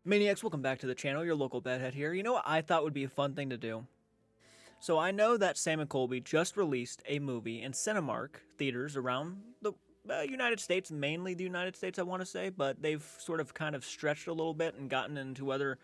Maniacs, welcome back to the channel. Your local bedhead here. You know what I thought would be a fun thing to do? So I know that Sam and Colby just released a movie in Cinemark theaters around the United States, mainly the United States, I want to say, but they've sort of kind of stretched a little bit and gotten into other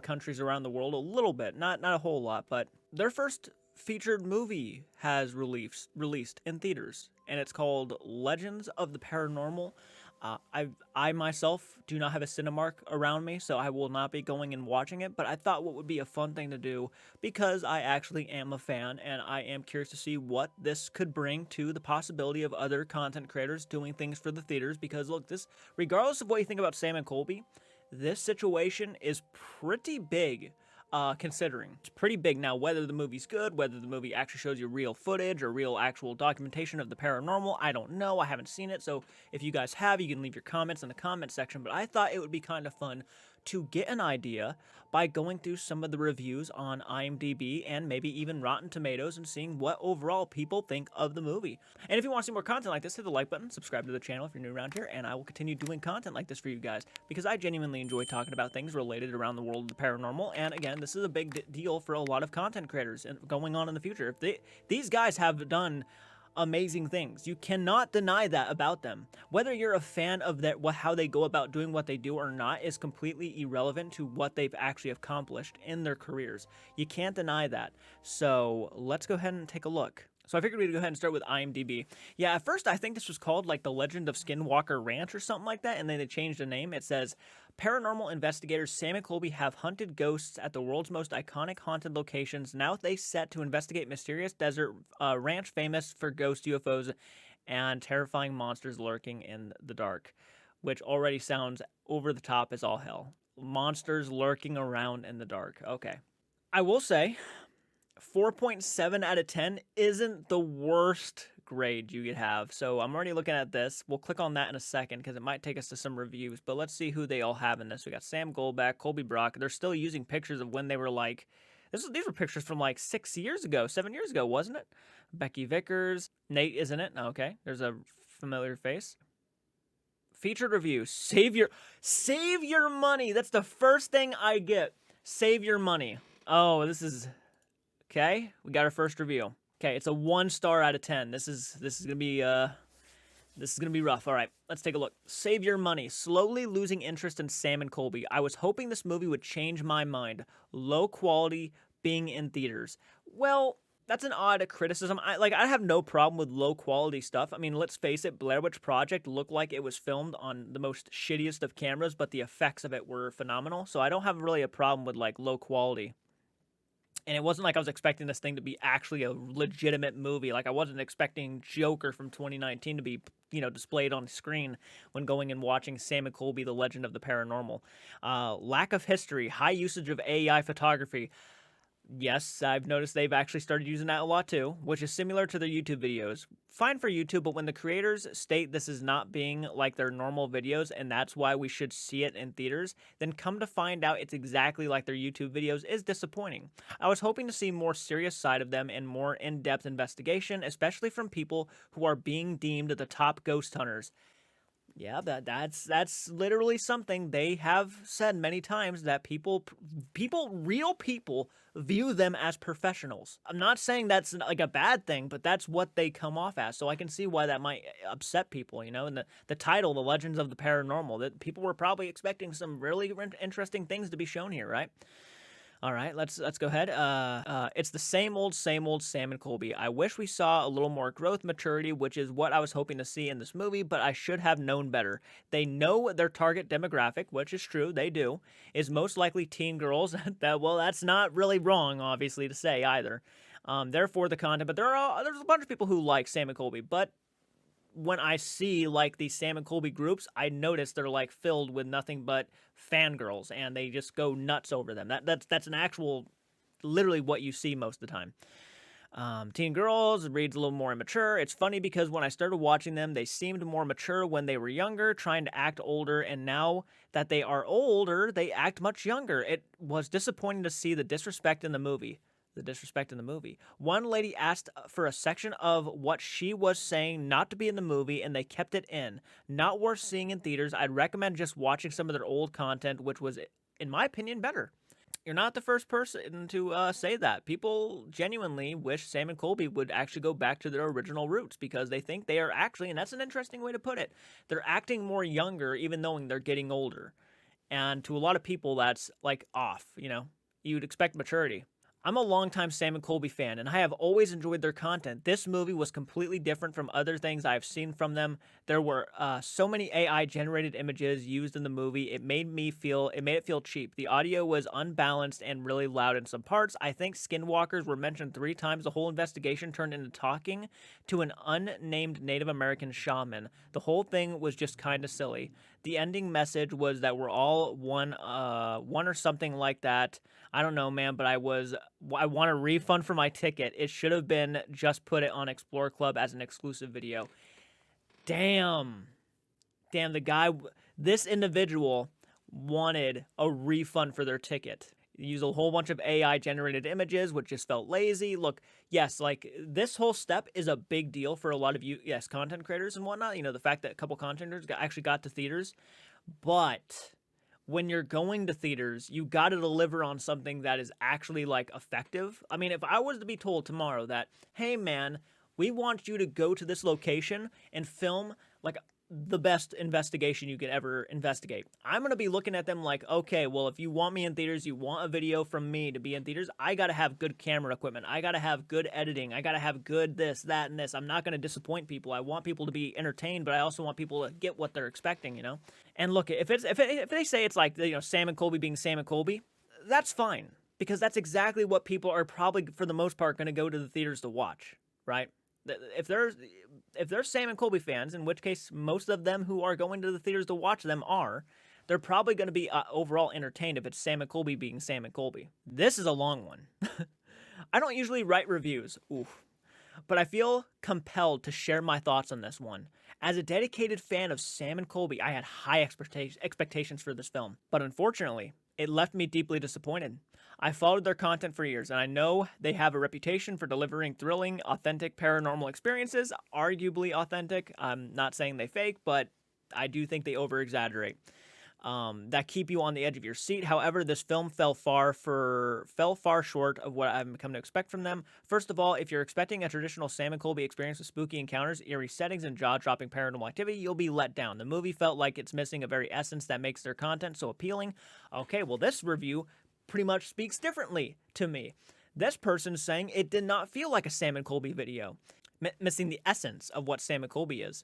countries around the world a little bit, not a whole lot, but their first featured movie has released in theaters, and it's called Legends of the Paranormal. I myself do not have a Cinemark around me, so I will not be going and watching it, but I thought what would be a fun thing to do because I actually am a fan and I am curious to see what this could bring to the possibility of other content creators doing things for the theaters. Because look, this, regardless of what you think about Sam and Colby, this situation is pretty big. Considering it's pretty big. Now, whether the movie's good, whether the movie actually shows you real footage or real actual documentation of the paranormal, I don't know. I haven't seen it, so if you guys have, you can leave your comments in the comment section. But I thought it would be kind of fun to get an idea by going through some of the reviews on IMDb and maybe even Rotten Tomatoes and seeing what overall people think of the movie. And if you want to see more content like this, hit the like button, subscribe to the channel if you're new around here, and I will continue doing content like this for you guys because I genuinely enjoy talking about things related around the world of the paranormal. And again, this is a big deal for a lot of content creators and going on in the future. If these guys have done amazing things. You cannot deny that about them. Whether you're a fan of how they go about doing what they do or not is completely irrelevant to what they've actually accomplished in their careers. You can't deny that. So let's go ahead and take a look. So I figured we'd go ahead and start with IMDb. Yeah, at first I think this was called like The Legend of Skinwalker Ranch or something like that, and then they changed the name. It says, paranormal investigators Sam and Colby have hunted ghosts at the world's most iconic haunted locations. Now they set to investigate mysterious desert ranch famous for ghost UFOs and terrifying monsters lurking in the dark, which already sounds over the top as all hell. Monsters lurking around in the dark. Okay. I will say 4.7 out of 10 isn't the worst grade you could have. So I'm already looking at this. We'll click on that in a second because it might take us to some reviews. But let's see who they all have in this. We got Sam Goldback, Colby Brock. They're still using pictures of when they were like, these were pictures from like 7 years ago, wasn't it? Becky Vickers. Nate, isn't it? Okay, there's a familiar face. Featured review. Save your money. That's the first thing I get. Save your money. Oh, this is... Okay, we got our first review. Okay, it's a 1 star out of 10. This is gonna be rough. All right, let's take a look. Save your money. Slowly losing interest in Sam and Colby. I was hoping this movie would change my mind. Low quality being in theaters. Well, that's an odd criticism. I have no problem with low quality stuff. I mean, let's face it, Blair Witch Project looked like it was filmed on the most shittiest of cameras, but the effects of it were phenomenal. So I don't have really a problem with like low quality. And it wasn't like I was expecting this thing to be actually a legitimate movie. Like I wasn't expecting Joker from 2019 to be, displayed on screen when going and watching Sam and Colby, The Legend of the Paranormal. Lack of history, high usage of AI photography. Yes, I've noticed they've actually started using that a lot too, which is similar to their YouTube videos. Fine for YouTube, but when the creators state this is not being like their normal videos and that's why we should see it in theaters, then come to find out it's exactly like their YouTube videos is disappointing. I was hoping to see more serious side of them and more in-depth investigation, especially from people who are being deemed the top ghost hunters. Yeah, that's literally something they have said many times, that real people view them as professionals. I'm not saying that's like a bad thing, but that's what they come off as. So I can see why that might upset people, And the title, The Legends of the Paranormal, that people were probably expecting some really interesting things to be shown here, right? All right, let's go ahead. It's the same old Sam and Colby. I wish we saw a little more growth, maturity, which is what I was hoping to see in this movie, but I should have known better. They know their target demographic, which is true, they do, is most likely teen girls. That's not really wrong, obviously, to say either. Therefore, the content, but there's a bunch of people who like Sam and Colby, but when I see like these Sam and Colby groups, I notice they're like filled with nothing but fangirls, and they just go nuts over them. That's an actual, literally what you see most of the time. Teen girls reads a little more immature. It's funny because when I started watching them, they seemed more mature when they were younger, trying to act older, and now that they are older, they act much younger. It was disappointing to see the disrespect in the movie. One lady asked for a section of what she was saying not to be in the movie, and they kept it in. Not worth seeing in theaters. I'd recommend just watching some of their old content, which was in my opinion, better. You're not the first person to say that. People genuinely wish Sam and Colby would actually go back to their original roots because they think they are actually, and that's an interesting way to put it, they're acting more younger even though they're getting older. And to a lot of people, that's like off, you know? You'd expect maturity. I'm a longtime Sam and Colby fan, and I have always enjoyed their content. This movie was completely different from other things I've seen from them. There were so many AI-generated images used in the movie. It made it feel cheap. The audio was unbalanced and really loud in some parts. I think skinwalkers were mentioned 3 times. The whole investigation turned into talking to an unnamed Native American shaman. The whole thing was just kind of silly. The ending message was that we're all one or something like that. I don't know, man, but I want a refund for my ticket. It should have been just put it on Explore Club as an exclusive video. Damn, this individual wanted a refund for their ticket. Use a whole bunch of AI generated images, which just felt lazy. Look, yes, like this whole step is a big deal for a lot of you, yes, content creators and whatnot. You know, the fact that a couple content creators actually got to theaters, but when you're going to theaters, you got to deliver on something that is actually like effective. I mean, if I was to be told tomorrow that, hey man, we want you to go to this location and film like the best investigation you could ever investigate, I'm going to be looking at them like, okay, well, if you want me in theaters, you want a video from me to be in theaters, I got to have good camera equipment. I got to have good editing. I got to have good this, that, and this. I'm not going to disappoint people. I want people to be entertained, but I also want people to get what they're expecting, you know? And look, if they say it's like, you know, Sam and Colby being Sam and Colby, that's fine, because that's exactly what people are probably, for the most part, going to go to the theaters to watch, right? If they're Sam and Colby fans, in which case most of them who are going to the theaters to watch them they're probably going to be overall entertained if it's Sam and Colby being Sam and Colby. This is a long one. I don't usually write reviews, but I feel compelled to share my thoughts on this one. As a dedicated fan of Sam and Colby, I had high expectations for this film, but unfortunately, it left me deeply disappointed. I followed their content for years, and I know they have a reputation for delivering thrilling, authentic paranormal experiences, arguably authentic. I'm not saying they fake, but I do think they over-exaggerate. That keep you on the edge of your seat. However, this film fell far short of what I've come to expect from them. First of all, if you're expecting a traditional Sam and Colby experience with spooky encounters, eerie settings, and jaw-dropping paranormal activity, you'll be let down. The movie felt like it's missing a very essence that makes their content so appealing. Okay, well, this review pretty much speaks differently to me. This person's saying it did not feel like a Sam and Colby video, missing the essence of what Sam and Colby is.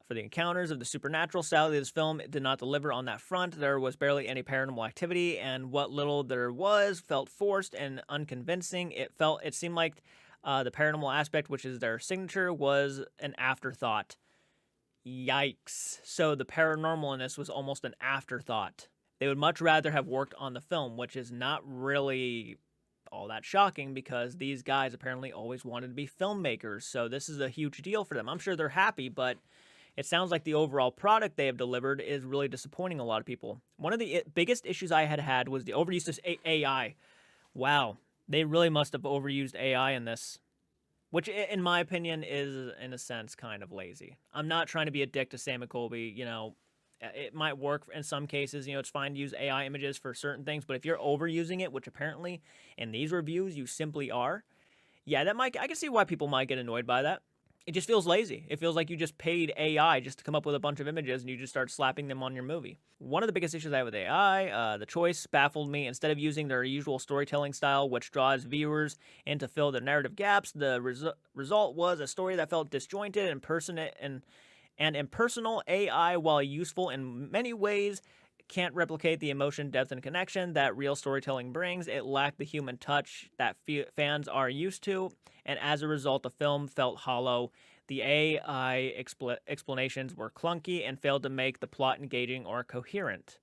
For the encounters of the supernatural style of this film, it did not deliver on that front. There was barely any paranormal activity, and what little there was felt forced and unconvincing. It seemed like the paranormal aspect, which is their signature, was an afterthought. Yikes. So the paranormal in this was almost an afterthought. They would much rather have worked on the film, which is not really all that shocking because these guys apparently always wanted to be filmmakers. So this is a huge deal for them. I'm sure they're happy, but it sounds like the overall product they have delivered is really disappointing a lot of people. One of the biggest issues I had was the overuse of AI. Wow, they really must have overused AI in this, which in my opinion is, in a sense, kind of lazy. I'm not trying to be a dick to Sam and Colby, you know. It might work in some cases, you know, it's fine to use AI images for certain things, but if you're overusing it, which apparently in these reviews you simply are, yeah, I can see why people might get annoyed by that. It just feels lazy. It feels like you just paid AI just to come up with a bunch of images and you just start slapping them on your movie. One of the biggest issues I have with AI, the choice baffled me. Instead of using their usual storytelling style, which draws viewers in to fill the narrative gaps, the result was a story that felt disjointed and impersonal. AI, while useful in many ways, can't replicate the emotion, depth, and connection that real storytelling brings. It lacked the human touch that fans are used to, and as a result, the film felt hollow. The AI explanations were clunky and failed to make the plot engaging or coherent.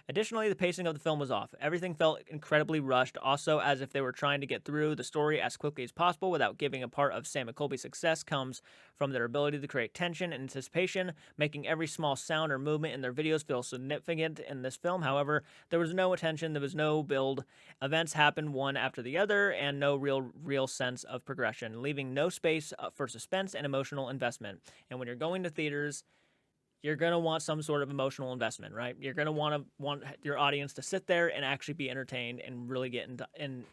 Additionally, the pacing of the film was off. Everything felt incredibly rushed, also as if they were trying to get through the story as quickly as possible without giving a part of Sam and Colby's success comes from their ability to create tension and anticipation, making every small sound or movement in their videos feel significant in this film. However, there was no attention, there was no build. Events happened one after the other, and no real sense of progression, leaving no space for suspense and emotional investment. And when you're going to theaters, you're going to want some sort of emotional investment, right? You're going to want your audience to sit there and actually be entertained and really get into, and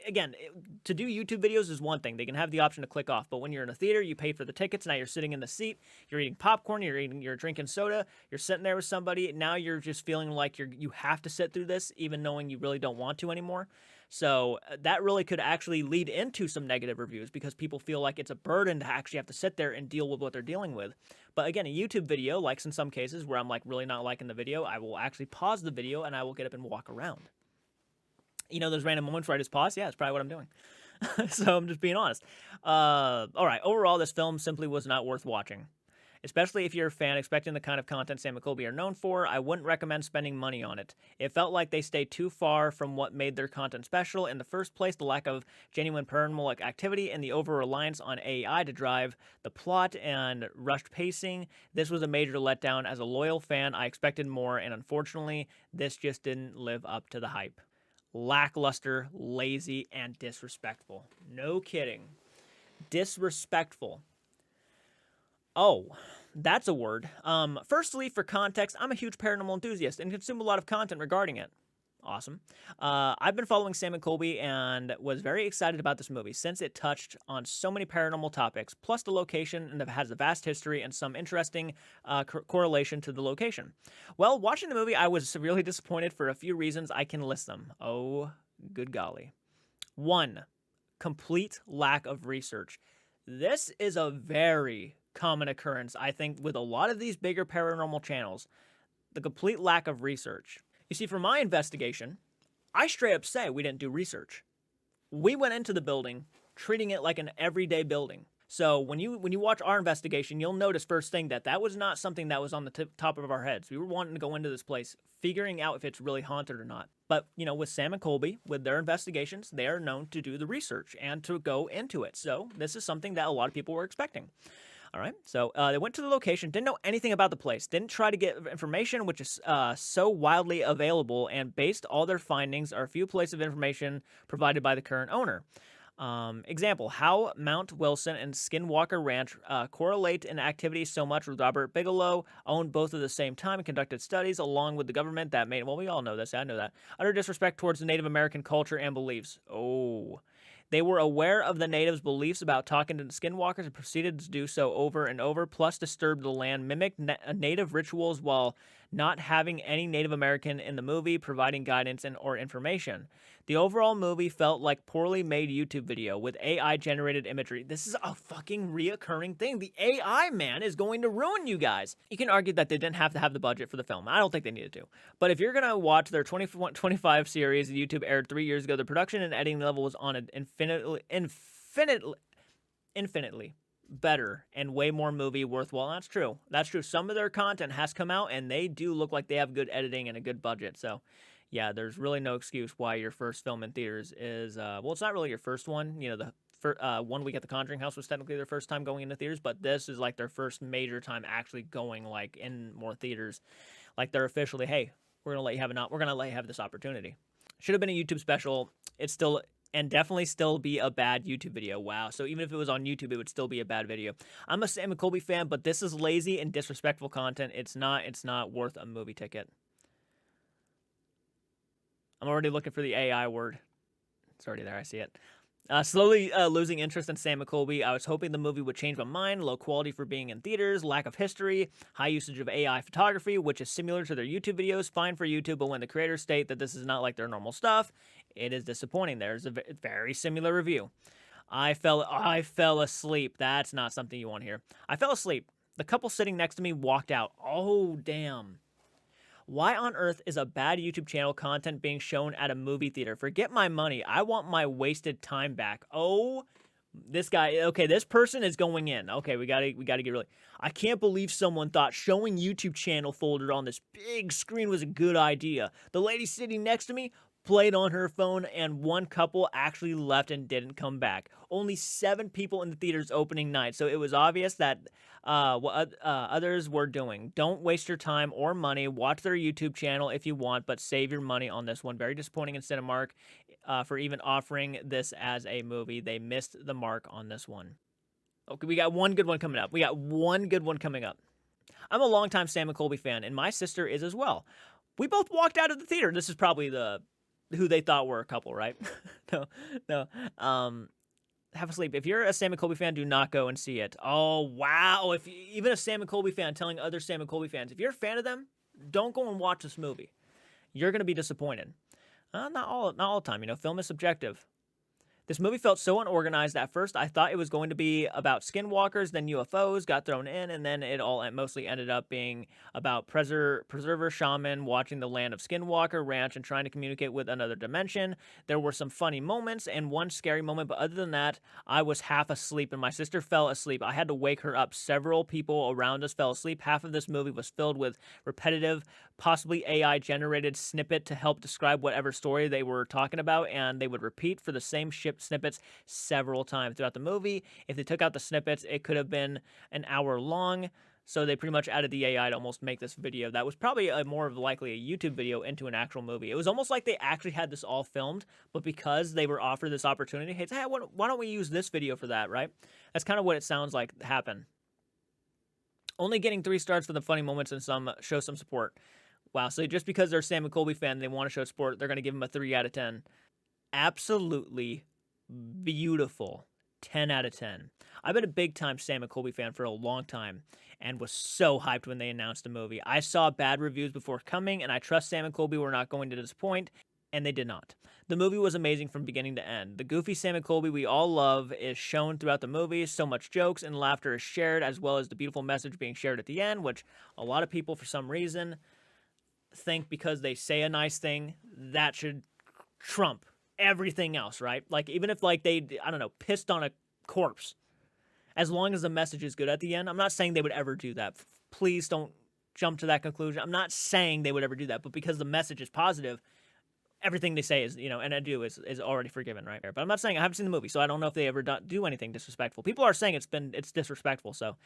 again, to do YouTube videos is one thing. They can have the option to click off, but when you're in a theater, you pay for the tickets. Now you're sitting in the seat, you're eating popcorn, you're drinking soda, you're sitting there with somebody. Now you're just feeling like you have to sit through this, even knowing you really don't want to anymore. So that really could actually lead into some negative reviews because people feel like it's a burden to actually have to sit there and deal with what they're dealing with. But again, a YouTube video, like in some cases where I'm like really not liking the video, I will actually pause the video and I will get up and walk around. You know, those random moments where I just pause? Yeah, that's probably what I'm doing. So I'm just being honest. All right, overall, this film simply was not worth watching. Especially if you're a fan expecting the kind of content Sam and Colby are known for, I wouldn't recommend spending money on it. It felt like they stayed too far from what made their content special in the first place, the lack of genuine paranormal activity and the over-reliance on AI to drive the plot and rushed pacing. This was a major letdown. As a loyal fan, I expected more, and unfortunately, this just didn't live up to the hype. Lackluster, lazy, and disrespectful. No kidding. Disrespectful. Oh, that's a word. Firstly, for context, I'm a huge paranormal enthusiast and consume a lot of content regarding it. Awesome. I've been following Sam and Colby and was very excited about this movie since it touched on so many paranormal topics, plus the location and it has a vast history and some interesting correlation to the location. Well, watching the movie, I was severely disappointed for a few reasons. I can list them. Oh, good golly. 1. Complete lack of research. This is a very common occurrence, I think, with a lot of these bigger paranormal channels. The complete lack of research. You see, for my investigation, I straight up say we didn't do research. We went into the building treating it like an everyday building. So when you watch our investigation, you'll notice first thing that was not something that was on the top of our heads. We were wanting to go into this place, figuring out if it's really haunted or not. But, you know, with Sam and Colby, with their investigations, they are known to do the research and to go into it. So this is something that a lot of people were expecting. All right, so they went to the location, didn't know anything about the place, didn't try to get information, which is so widely available, and based all their findings are a few places of information provided by the current owner. Example, how Mount Wilson and Skinwalker Ranch correlate in activity so much with Robert Bigelow, owned both at the same time and conducted studies along with the government that made, well, we all know this, I know that, utter disrespect towards the Native American culture and beliefs. Oh. They were aware of the natives' beliefs about talking to the skinwalkers and proceeded to do so over and over, plus disturbed the land, mimicked native rituals while not having any Native American in the movie providing guidance or information. The overall movie felt like poorly made YouTube video with AI-generated imagery. This is a fucking reoccurring thing. The AI, man, is going to ruin you guys. You can argue that they didn't have to have the budget for the film. I don't think they needed to. But if you're going to watch their 25 series that YouTube aired 3 years ago, the production and editing level was on an infinitely better and way more movie worthwhile. That's true. That's true. Some of their content has come out and they do look like they have good editing and a good budget. So yeah, there's really no excuse why your first film in theaters is, well, it's not really your first one. You know, the 1 week at the Conjuring House was technically their first time going into theaters, but this is like their first major time actually going like in more theaters. Like they're officially, hey, we're gonna let you have this opportunity. Should have been a YouTube special. It's still, and definitely still be a bad YouTube video. Wow. So even if it was on YouTube, it would still be a bad video. I'm a Sam and Colby fan, but this is lazy and disrespectful content. It's not worth a movie ticket. I'm already looking for the AI word. It's already there. I see it. Slowly losing interest in Sam and Colby. I was hoping the movie would change my mind. Low quality for being in theaters, lack of history, high usage of AI photography, which is similar to their YouTube videos. Fine for YouTube, but when the creators state that this is not like their normal stuff, it is disappointing. There's a very similar review. I fell asleep. That's not something you want to hear. I fell asleep. The couple sitting next to me walked out. Oh, damn. Why on earth is a bad YouTube channel content being shown at a movie theater? Forget my money. I want my wasted time back. Oh, this guy. Okay, this person is going in. Okay, we gotta get really. I can't believe someone thought showing YouTube channel folder on this big screen was a good idea. The lady sitting next to me played on her phone, and one couple actually left and didn't come back. Only 7 people in the theater's opening night, so it was obvious that what others were doing. Don't waste your time or money. Watch their YouTube channel if you want, but save your money on this one. Very disappointing in Cinemark for even offering this as a movie. They missed the mark on this one. Okay, we got one good one coming up. I'm a longtime Sam and Colby fan, and my sister is as well. We both walked out of the theater. This is probably who they thought were a couple, right? no, no. Have a sleep. If you're a Sam and Colby fan, do not go and see it. Oh, wow. If even a Sam and Colby fan telling other Sam and Colby fans, if you're a fan of them, don't go and watch this movie. You're going to be disappointed. Not all the time. Film is subjective. This movie felt so unorganized at first. I thought it was going to be about skinwalkers, then UFOs got thrown in, and then it all mostly ended up being about preserver shaman watching the land of Skinwalker Ranch and trying to communicate with another dimension. There were some funny moments and one scary moment, but other than that, I was half asleep and my sister fell asleep. I had to wake her up. Several people around us fell asleep. Half of this movie was filled with repetitive, possibly AI-generated snippet to help describe whatever story they were talking about, and they would repeat for the same snippets several times throughout the movie. If they took out the snippets, it could have been an hour long, so they pretty much added the AI to almost make this video that was probably more likely a YouTube video into an actual movie. It was almost like they actually had this all filmed, but because they were offered this opportunity, hey, why don't we use this video for that, right? That's kind of what it sounds like happened. Only getting 3 stars for the funny moments and show some support. Wow, so just because they're a Sam and Colby fan and they want to show support, they're going to give them a 3 out of 10. Absolutely beautiful. 10 out of 10. I've been a big-time Sam and Colby fan for a long time and was so hyped when they announced the movie. I saw bad reviews before coming, and I trust Sam and Colby were not going to disappoint, and they did not. The movie was amazing from beginning to end. The goofy Sam and Colby we all love is shown throughout the movie. So much jokes and laughter is shared, as well as the beautiful message being shared at the end, which a lot of people, for some reason, think because they say a nice thing, that should trump everything else, right? Like, even if, like, they, I don't know, pissed on a corpse, as long as the message is good at the end. I'm not saying they would ever do that. Please don't jump to that conclusion. I'm not saying they would ever do that, but because the message is positive, everything they say is, and I do is already forgiven, right? But I'm not saying, I haven't seen the movie, so I don't know if they ever do anything disrespectful. People are saying it's disrespectful, so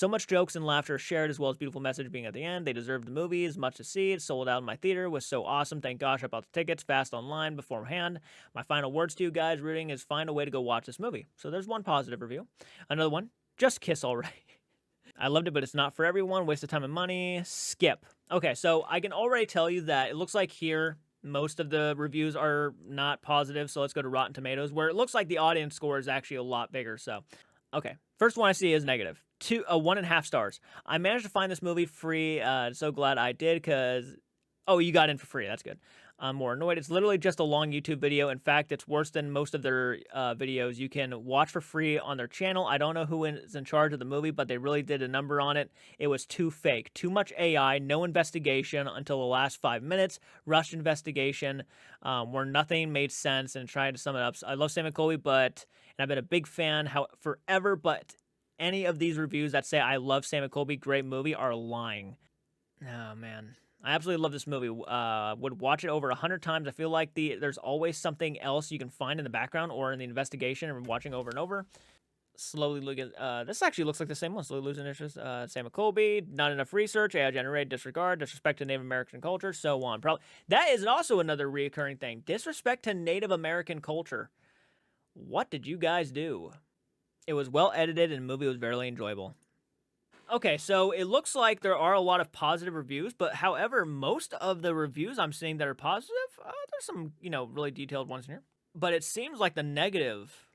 much jokes and laughter shared, as well as beautiful message being at the end. They deserve the movie as much to see. It sold out in my theater, was so awesome. Thank gosh I bought the tickets fast online beforehand. My final words to you guys, rooting is find a way to go watch this movie. So there's one positive review. Another one, just kiss already. I loved it, but it's not for everyone. Waste of time and money. Skip. Okay, so I can already tell you that it looks like here, most of the reviews are not positive, so let's go to Rotten Tomatoes, where it looks like the audience score is actually a lot bigger. So, okay. First one I see is negative. 1.5 stars. I managed to find this movie free. So glad I did, because... Oh, you got in for free. That's good. I'm more annoyed. It's literally just a long YouTube video. In fact, it's worse than most of their videos. You can watch for free on their channel. I don't know who is in charge of the movie, but they really did a number on it. It was too fake. Too much AI, no investigation until the last 5 minutes. Rushed investigation where nothing made sense, and trying to sum it up. I love Sam and Colby, and I've been a big fan forever, but any of these reviews that say I love Sam and Colby, great movie, are lying. Oh, man. I absolutely love this movie. Would watch it over 100 times. I feel like there's always something else you can find in the background or in the investigation, and watching over and over. Slowly looking. This actually looks like the same one. Slowly losing interest. Sam and Colby. Not enough research. AI generated. Disregard. Disrespect to Native American culture. So on. Probably that is also another reoccurring thing. Disrespect to Native American culture. What did you guys do? It was well edited, and the movie was very enjoyable. Okay, so it looks like there are a lot of positive reviews, but however, most of the reviews I'm seeing that are positive, there's some, really detailed ones in here. But it seems like the negative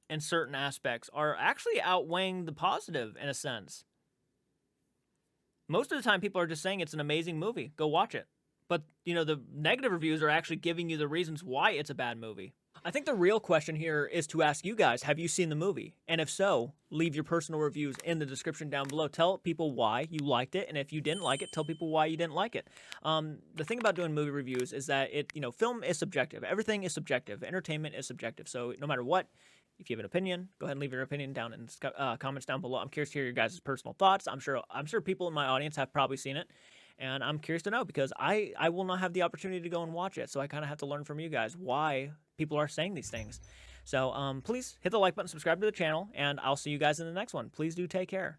in certain aspects are actually outweighing the positive in a sense. Most of the time, people are just saying it's an amazing movie. Go watch it. But, the negative reviews are actually giving you the reasons why it's a bad movie. I think the real question here is to ask you guys, have you seen the movie? And if so, leave your personal reviews in the description down below. Tell people why you liked it, and if you didn't like it, tell people why you didn't like it. The thing about doing movie reviews is that film is subjective. Everything is subjective. Entertainment is subjective. So no matter what, if you have an opinion, go ahead and leave your opinion down in the comments down below. I'm curious to hear your guys' personal thoughts. I'm sure people in my audience have probably seen it. And I'm curious to know, because I will not have the opportunity to go and watch it. So I kind of have to learn from you guys why people are saying these things. So please hit the like button, subscribe to the channel, and I'll see you guys in the next one. Please do take care.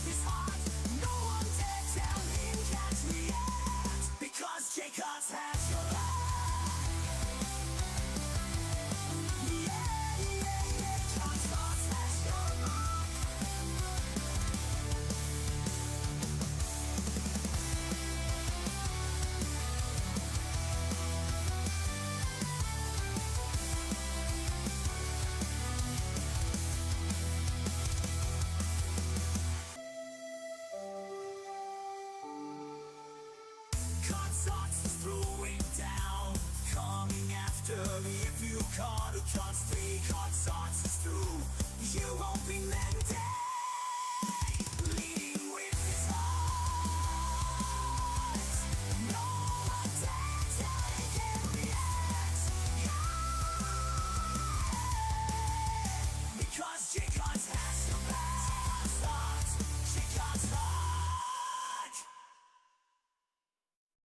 His heart down, coming after me. If you caught a chance, 3 hot shots is through. You won't be meant dead.